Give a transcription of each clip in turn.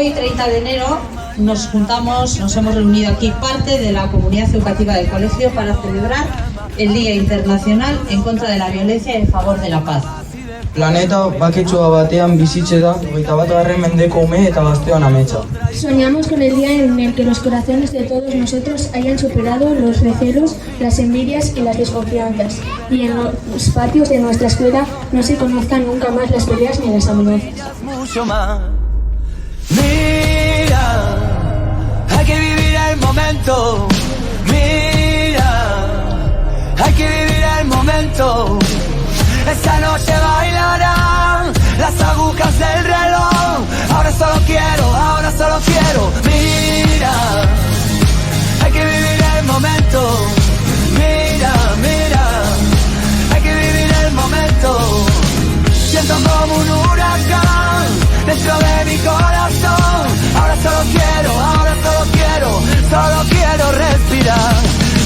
Hoy, 30 de enero, nos hemos reunido aquí parte de la comunidad educativa del colegio para celebrar el Día Internacional en contra de la violencia y en favor de la paz. Planeta baketsua batean bizitze da, 21. mendeko ume eta gazteon ametsa. Soñamos con el día en el que los corazones de todos nosotros hayan superado los recelos, las envidias y las desconfianzas, y en los patios de nuestra escuela no se conozcan nunca más las peleas ni las amenazas. Mucho más. Mira, hay que vivir el momento. Mira, hay que vivir el momento. Esta noche bailarán las agujas del reloj. Ahora solo quiero. Mira, hay que vivir el momento. Mira, hay que vivir el momento. Siento como un huracán dentro de mi corazón. Ahora solo quiero respirar.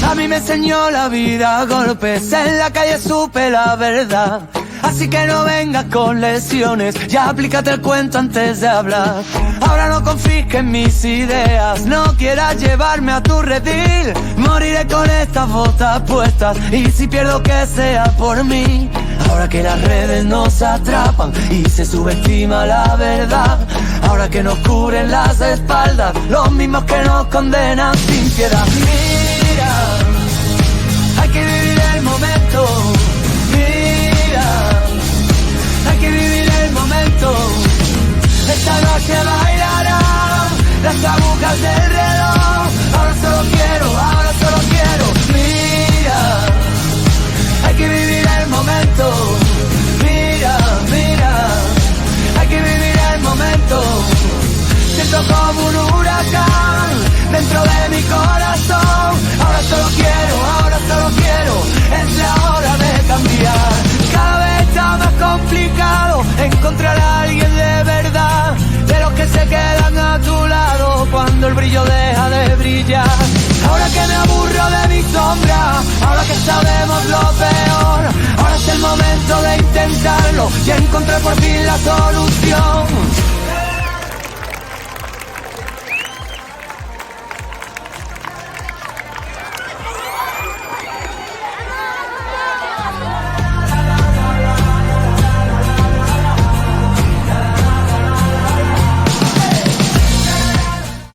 A mí me enseñó la vida a golpes, en la calle supe la verdad. Así que no vengas con lesiones, ya aplícate el cuento antes de hablar. Ahora no confisques mis ideas, no quieras llevarme a tu redil. Moriré con estas botas puestas, y si pierdo que sea por mí. Ahora que las redes nos atrapan y se subestima la verdad. Ahora que nos cubren las espaldas los mismos que nos condenan sin piedad. Mira, hay que vivir el momento. Mira, hay que vivir el momento. Esta noche bailarán las agujas del reloj. Ahora solo quiero. Mira, hay que vivir el momento. Mira, hay que vivir el momento. Siento como un huracán dentro de mi corazón. Ahora solo quiero, es la hora de cambiar. Cada vez está más complicado encontrar a alguien de verdad, de los que se quedan a tu lado cuando el brillo deja de brillar. Ahora que me aburro de mi sombra, ahora que sabemos lo peor, ahora es el momento de intentarlo y encontrar por fin la solución.